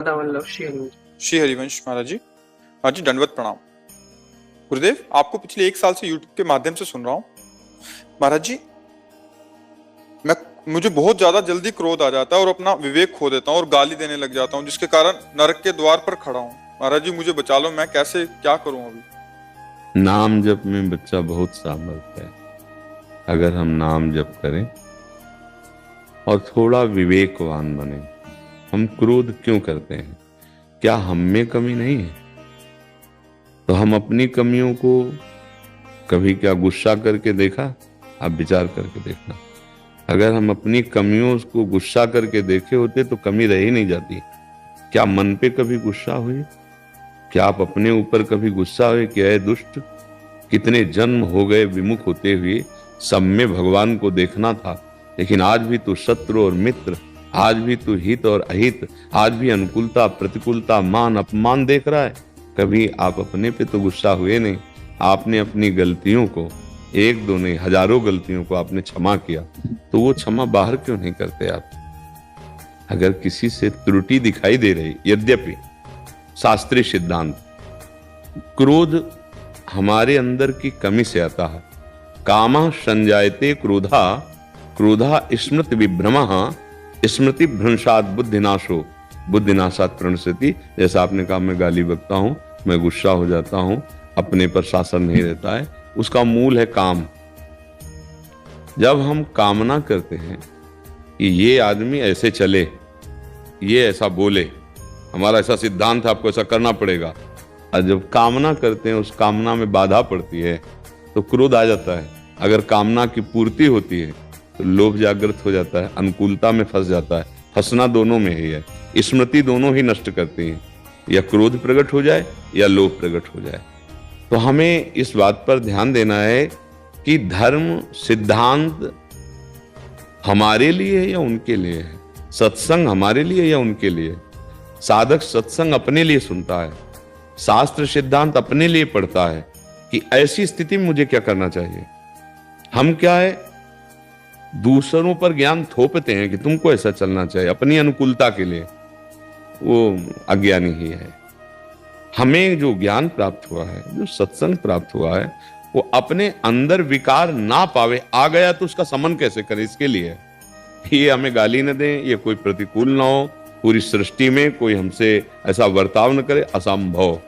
वल्लभ श्री हरिवंश महाराज जी। महाराज जी दंडवत प्रणाम। गुरुदेव, आपको पिछले 1 साल से यूट्यूब के माध्यम से सुन रहा हूँ। महाराज जी, मुझे बहुत ज्यादा जल्दी क्रोध आ जाता है और अपना विवेक खो देता हूँ और गाली देने लग जाता हूँ, जिसके कारण नरक के द्वार पर खड़ा हूँ। महाराज जी मुझे बचा लो, मैं कैसे क्या करूँ अभी? नाम जप में बच्चा बहुत सामर्थ्य है। अगर हम नाम जप करें और थोड़ा विवेकवान बने। हम क्रोध क्यों करते हैं? क्या हम में कमी नहीं है? तो हम अपनी कमियों को कभी क्या गुस्सा करके देखा? आप विचार करके देखना। अगर हम अपनी कमियों को गुस्सा करके देखे होते तो कमी रह ही नहीं जाती। क्या मन पे कभी गुस्सा हुई? क्या आप अपने ऊपर कभी गुस्सा हुए कि अरे दुष्ट, कितने जन्म हो गए विमुख होते हुए, सब में भगवान को देखना था, लेकिन आज भी तू शत्रु और मित्र, आज भी तू हित और अहित, आज भी अनुकूलता प्रतिकूलता मान अपमान देख रहा है। कभी आप अपने पे तो गुस्सा हुए नहीं। आपने अपनी गलतियों को, एक दो नहीं हजारों गलतियों को आपने क्षमा किया, तो वो क्षमा बाहर क्यों नहीं करते आप? अगर किसी से त्रुटि दिखाई दे रही, यद्यपि शास्त्रीय सिद्धांत क्रोध हमारे अंदर की कमी से आता है। कामः संजायते क्रोधा, क्रोधा स्मृति विभ्रमः, स्मृति भ्रंशात् बुद्धिनाशो, बुद्धिनाशात् प्रणश्यति। जैसा आपने कहा, मैं गाली बकता हूं, मैं गुस्सा हो जाता हूं, अपने पर शासन नहीं रहता है, उसका मूल है काम। जब हम कामना करते हैं कि ये आदमी ऐसे चले, ये ऐसा बोले, हमारा ऐसा सिद्धांत है, आपको ऐसा करना पड़ेगा, और जब कामना करते हैं उस कामना में बाधा पड़ती है तो क्रोध आ जाता है। अगर कामना की पूर्ति होती है तो लोभ जागृत हो जाता है, अनुकूलता में फंस जाता है। फंसना दोनों में ही है, स्मृति दोनों ही नष्ट करती है, या क्रोध प्रकट हो जाए या लोभ प्रकट हो जाए। तो हमें इस बात पर ध्यान देना है कि धर्म सिद्धांत हमारे लिए है या उनके लिए है? सत्संग हमारे लिए या उनके लिए? साधक सत्संग अपने लिए सुनता है, शास्त्र सिद्धांत अपने लिए पढ़ता है कि ऐसी स्थिति में मुझे क्या करना चाहिए। हम क्या है, दूसरों पर ज्ञान थोपते हैं कि तुमको ऐसा चलना चाहिए अपनी अनुकूलता के लिए। वो अज्ञानी ही है। हमें जो ज्ञान प्राप्त हुआ है, जो सत्संग प्राप्त हुआ है, वो अपने अंदर विकार ना पावे। आ गया तो उसका समन कैसे करें, इसके लिए ये हमें गाली न दें, ये कोई प्रतिकूल ना हो, पूरी सृष्टि में कोई हमसे ऐसा बर्ताव न करे, असंभव।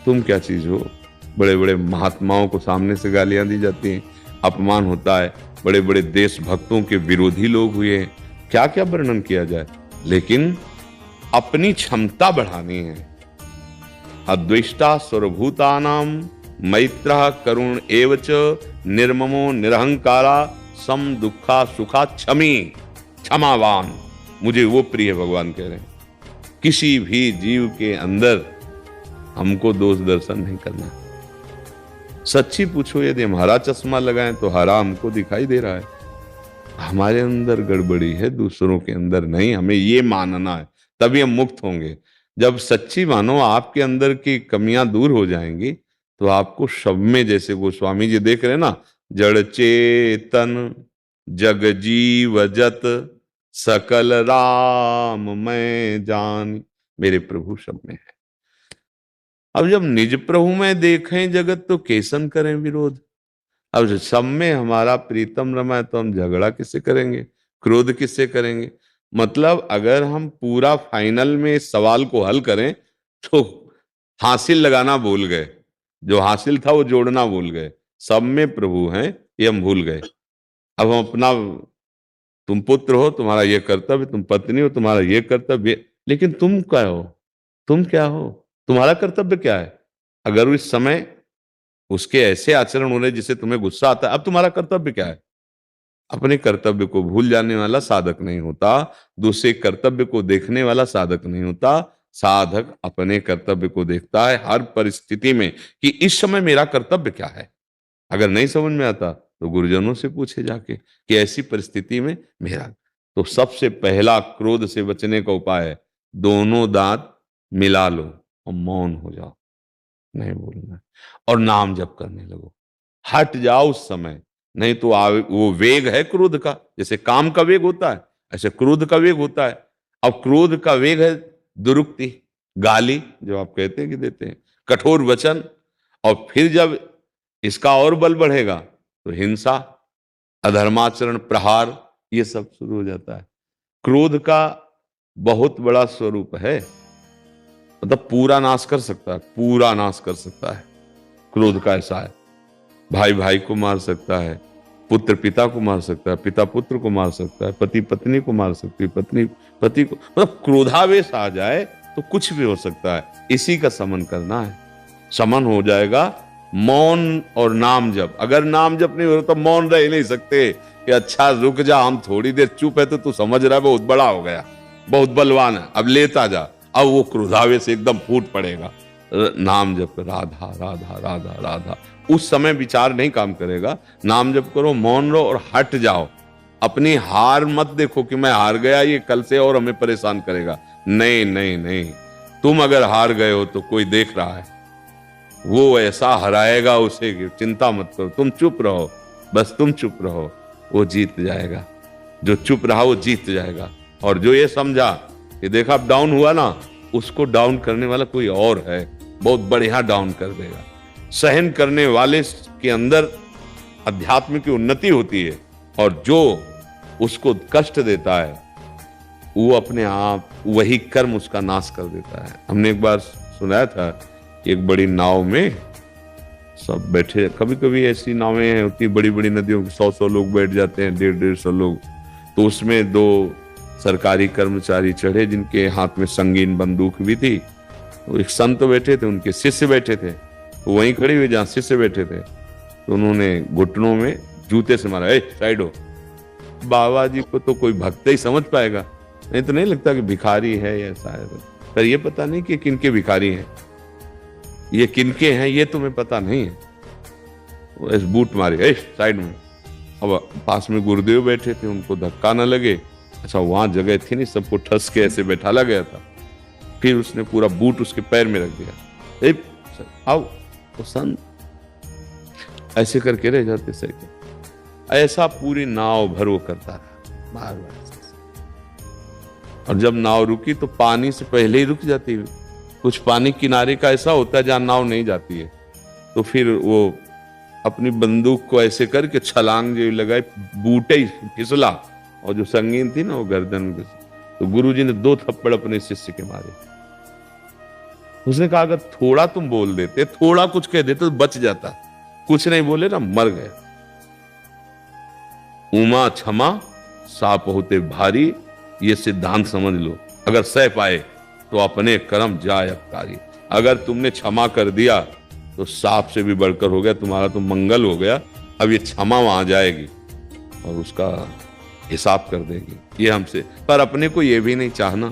तुम क्या चीज हो? बड़े बड़े महात्माओं को सामने से गालियां दी जाती हैं, अपमान होता है, बड़े बड़े देशभक्तों के विरोधी लोग हुए हैं, क्या क्या वर्णन किया जाए। लेकिन अपनी क्षमता बढ़ानी है। अद्वेष्टा सर्वभूतानां मैत्रः करुण एवच निर्ममो निरहंकारा सम दुखा सुखा क्षमी, क्षमावान। मुझे वो प्रिय भगवान कह रहे हैं। किसी भी जीव के अंदर हमको दोष दर्शन नहीं करना। सच्ची पूछो, यदि हम हरा चश्मा लगाएं तो हरा हमको दिखाई दे रहा है, हमारे अंदर गड़बड़ी है, दूसरों के अंदर नहीं। हमें ये मानना है, तभी हम मुक्त होंगे। जब सच्ची मानो आपके अंदर की कमियां दूर हो जाएंगी तो आपको सब में, जैसे गोस्वामी जी देख रहे हैं ना, जड़ चेतन जग जीव जत सकल राम मैं जान, मेरे प्रभु सब में है। अब जब निज प्रभु में देखें जगत तो कैसन करें विरोध। अब सब में हमारा प्रीतम रमा है तो हम झगड़ा किससे करेंगे, क्रोध किससे करेंगे? मतलब अगर हम पूरा फाइनल में इस सवाल को हल करें तो हासिल लगाना भूल गए, जो हासिल था वो जोड़ना भूल गए। सब में प्रभु हैं ये हम भूल गए। अब हम अपना, तुम पुत्र हो तुम्हारा ये कर्तव्य, तुम पत्नी हो तुम्हारा ये कर्तव्य, लेकिन तुम क्या हो? तुम क्या हो? तुम्हारा कर्तव्य क्या है? अगर उस समय उसके ऐसे आचरण हो रहे जिससे तुम्हें गुस्सा आता है, अब तुम्हारा कर्तव्य क्या है? अपने कर्तव्य को भूल जाने वाला साधक नहीं होता, दूसरे कर्तव्य को देखने वाला साधक नहीं होता। साधक अपने कर्तव्य को देखता है हर परिस्थिति में कि इस समय मेरा कर्तव्य क्या है। अगर नहीं समझ में आता तो गुरुजनों से पूछे जाके कि ऐसी परिस्थिति में मेरा। तो सबसे पहला क्रोध से बचने का उपाय है, दोनों दांत मिला लो और मौन हो जाओ, नहीं बोलना, और नाम जप करने लगो। हट जाओ उस समय, नहीं तो वो वेग है क्रोध का, जैसे काम का वेग होता है ऐसे क्रोध का वेग होता है। अब क्रोध का वेग है दुरुक्ति, गाली जो आप कहते हैं कि देते हैं, कठोर वचन, और फिर जब इसका और बल बढ़ेगा तो हिंसा, अधर्माचरण, प्रहार, ये सब शुरू हो जाता है। क्रोध का बहुत बड़ा स्वरूप है, मतलब पूरा नाश कर सकता है, पूरा नाश कर सकता है। क्रोध का ऐसा है, भाई भाई को मार सकता है, पुत्र पिता को मार सकता है, पिता पुत्र को मार सकता है, पति पत्नी को मार सकती है, पत्नी पति को, मतलब क्रोधावेश आ जाए तो कुछ भी हो सकता है। इसी का समन करना है। समन हो जाएगा मौन और नाम जप। अगर नाम जप नहीं हो रहा तो मौन रह नहीं सकते कि अच्छा रुक जा, हम थोड़ी देर चुप है तो तू समझ रहा है बहुत बड़ा हो गया, बहुत बलवान है, अब लेता जा। अब वो क्रोधावेश एकदम फूट पड़ेगा। नाम जप, राधा राधा राधा राधा, उस समय विचार नहीं काम करेगा। नाम जप करो, मौन रहो और हट जाओ। अपनी हार मत देखो कि मैं हार गया, ये कल से और हमें परेशान करेगा। नहीं नहीं नहीं, तुम अगर हार गए हो तो कोई देख रहा है, वो ऐसा हराएगा उसे कि चिंता मत करो, तुम चुप रहो, बस तुम चुप रहो, वो जीत जाएगा। जो चुप रहा वो जीत जाएगा। और जो ये समझा कि देखा अब डाउन हुआ ना, उसको डाउन करने वाला कोई और है, बहुत बढ़िया डाउन कर देगा। सहन करने वाले के अंदर अध्यात्म की उन्नति होती है, और जो उसको कष्ट देता है वो अपने आप वही कर्म उसका नाश कर देता है। हमने एक बार सुनाया था, एक बड़ी नाव में सब बैठे, कभी कभी ऐसी नावें होती बड़ी बड़ी नदियों की, 100-100 लोग बैठ जाते हैं, 150-150 लोग। तो उसमें 2 सरकारी कर्मचारी चढ़े जिनके हाथ में संगीन बंदूक भी थी। तो एक संत बैठे थे, उनके शिष्य बैठे थे, तो वहीं खड़े हुए जहां शिष्य बैठे थे, तो उन्होंने घुटनों में जूते से मारा, ए साइड हो। बाबा जी को तो कोई भक्त ही समझ पाएगा, नहीं तो नहीं लगता कि भिखारी है या ऐसा है। पर ये पता नहीं कि किनके भिखारी हैं, ये किनके हैं ये तुम्हें पता नहीं है। वो ऐसे बूट मारे, ए साइड में। अब पास में गुरुदेव बैठे थे, उनको धक्का न लगे, अच्छा वहां जगह थी नहीं, सबको ठस के ऐसे बैठाला गया था। फिर उसने पूरा बूट उसके पैर में रख दिया, ए आओ। तो संत ऐसे करके रह जाते सही। ऐसा पूरी नाव भर वो करता रहा बार बार। और जब नाव रुकी तो पानी से पहले ही रुक जाती है। कुछ पानी किनारे का ऐसा होता है जहां नाव नहीं जाती है, तो फिर वो अपनी बंदूक को ऐसे करके छलांग जो लगाई, बूटे ही फिसला, और जो संगीन थी ना वो गर्दन में। तो गुरुजी ने 2 थप्पड़ अपने शिष्य के मारे। उसने कहा अगर थोड़ा तुम बोल देते, थोड़ा कुछ कह देते तो बच जाता, कुछ नहीं बोले ना, मर गए। उमा क्षमा साप होते भारी, ये सिद्धांत समझ लो। अगर सह पाए तो अपने कर्म जाय अपकारी। अगर तुमने क्षमा कर दिया तो सांप से भी बढ़कर हो गया, तुम्हारा तो मंगल हो गया। अब ये क्षमा वहां जाएगी और उसका हिसाब कर देगी, ये हमसे। पर अपने को ये भी नहीं चाहना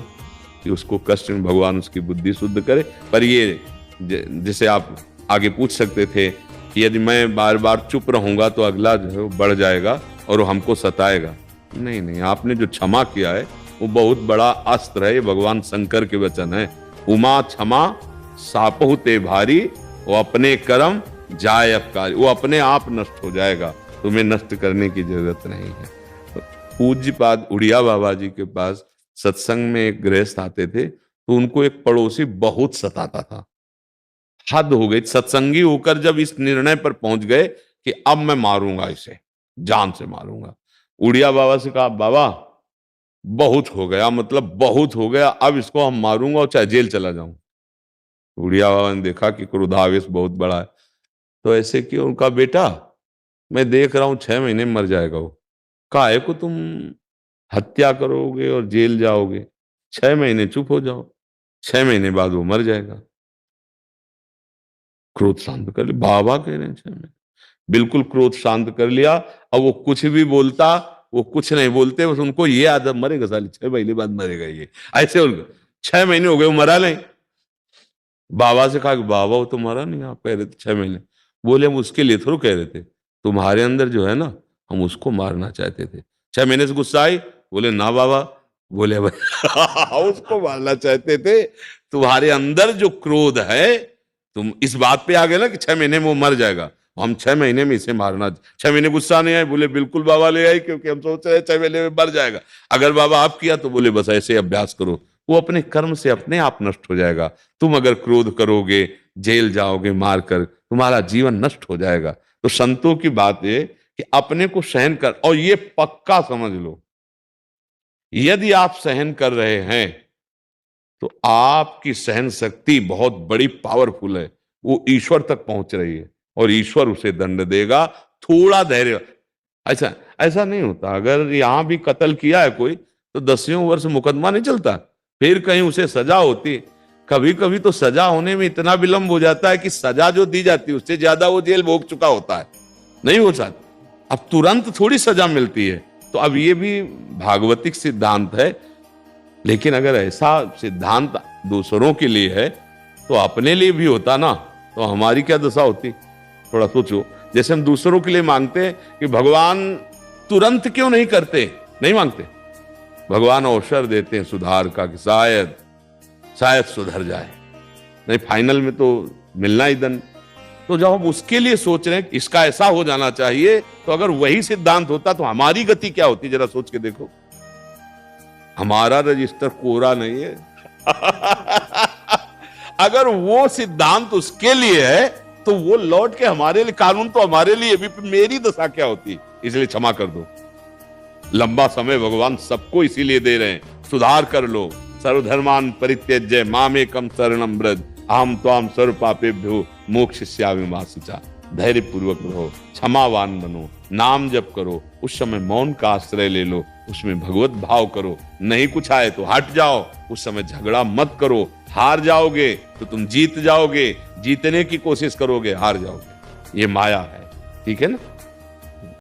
कि उसको कष्ट में भगवान उसकी बुद्धि शुद्ध करे। पर ये जिसे आप आगे पूछ सकते थे कि यदि मैं बार बार चुप रहूंगा तो अगला जो है वो बढ़ जाएगा और वो हमको सताएगा। नहीं नहीं, आपने जो क्षमा किया है वो बहुत बड़ा अस्त्र है। ये भगवान शंकर के वचन है, उमा क्षमा सापहुते भारी, वो अपने कर्म जाय अपकारी। वो अपने आप नष्ट हो जाएगा, तुम्हें नष्ट करने की जरूरत नहीं है। पूज्यपाद उड़िया बाबा जी के पास सत्संग में एक गृहस्थ आते थे, तो उनको एक पड़ोसी बहुत सताता था, हद हो गई। सत्संगी होकर जब इस निर्णय पर पहुंच गए कि अब मैं मारूंगा इसे, जान से मारूंगा, उड़िया बाबा से कहा बाबा बहुत हो गया, मतलब बहुत हो गया, अब इसको हम मारूंगा और चाहे जेल चला जाऊं। उड़िया बाबा ने देखा कि क्रोधावेश बहुत बड़ा है, तो ऐसे कि उनका बेटा मैं देख रहा हूं 6 महीने में मर जाएगा वो, काहे को तुम हत्या करोगे और जेल जाओगे, 6 महीने चुप हो जाओ, 6 महीने बाद वो मर जाएगा। क्रोध शांत कर लिया, बाबा कह रहे हैं 6 महीने, बिल्कुल क्रोध शांत कर लिया। अब वो कुछ भी बोलता, वो कुछ नहीं बोलते, बस उनको ये आदत, मरेगा साली 6 महीने बाद मरेगा ये, ऐसे उनको 6 महीने हो गए वो मरा नहीं। बाबा से कहा कि बाबा वो तो मरा नहीं, आप कह रहे थे 6 महीने। बोले हम उसके लिए थोड़ा कह रहे थे, तुम्हारे अंदर जो है ना, हम उसको मारना चाहते थे। 6 महीने से गुस्सा आई? बोले ना बाबा। बोले भाई उसको मारना चाहते थे, तुम्हारे अंदर जो क्रोध है, तुम इस बात पे आ गए ना कि 6 महीने में वो मर जाएगा, हम 6 महीने में इसे मारना। 6 महीने गुस्सा नहीं आए? बोले बिल्कुल बाबा ले आई, क्योंकि हम सोच रहे 6 महीने में मर जाएगा। अगर बाबा आप किया तो बोले बस ऐसे अभ्यास करो, वो अपने कर्म से अपने आप नष्ट हो जाएगा। तुम अगर क्रोध करोगे, जेल जाओगे मारकर, तुम्हारा जीवन नष्ट हो जाएगा। तो संतों की बात है कि अपने को सहन कर, और ये पक्का समझ लो, यदि आप सहन कर रहे हैं तो आपकी सहन शक्ति बहुत बड़ी पावरफुल है, वो ईश्वर तक पहुंच रही है और ईश्वर उसे दंड देगा। थोड़ा धैर्य। ऐसा ऐसा नहीं होता, अगर यहां भी कत्ल किया है कोई तो 10 वर्ष मुकदमा नहीं चलता, फिर कहीं उसे सजा होती। कभी कभी तो सजा होने में इतना विलंब हो जाता है कि सजा जो दी जाती है उससे ज्यादा वो जेल भोग चुका होता है। नहीं हो सकता, अब तुरंत थोड़ी सजा मिलती है। तो अब ये भी भागवतिक सिद्धांत है, लेकिन अगर ऐसा सिद्धांत दूसरों के लिए है तो अपने लिए भी होता ना, तो हमारी क्या दशा होती। थोड़ा सोचो, जैसे हम दूसरों के लिए मांगते हैं कि भगवान तुरंत क्यों नहीं करते, नहीं मांगते, भगवान अवसर देते हैं सुधार का कि शायद सुधर जाए, नहीं फाइनल में तो मिलना ही दंड। तो जब हम उसके लिए सोच रहे हैं इसका ऐसा हो जाना चाहिए, तो अगर वही सिद्धांत होता तो हमारी गति क्या होती, जरा सोच के देखो। हमारा रजिस्टर कोरा नहीं है। अगर वो सिद्धांत उसके लिए है तो वो लौट के हमारे लिए, कानून तो हमारे लिए भी, मेरी दशा क्या होती। इसलिए क्षमा कर दो, लंबा समय भगवान सबको इसीलिए दे रहे हैं, सुधार कर लो। सर्वधर्मान परित्यज्य मामेकम शरणम व्रज अहम त्वाम सर्व पापेभ्यो मोक्षयिष्यामि मा शुचा। धैर्य पूर्वक रहो, क्षमावान बनो, नाम जप करो, उस समय मौन का आश्रय ले लो, उसमें भगवत भाव करो। नहीं कुछ आए तो हट जाओ, उस समय झगड़ा मत करो। हार जाओगे तो तुम जीत जाओगे, जीतने की कोशिश करोगे हार जाओगे, ये माया है। ठीक है ना।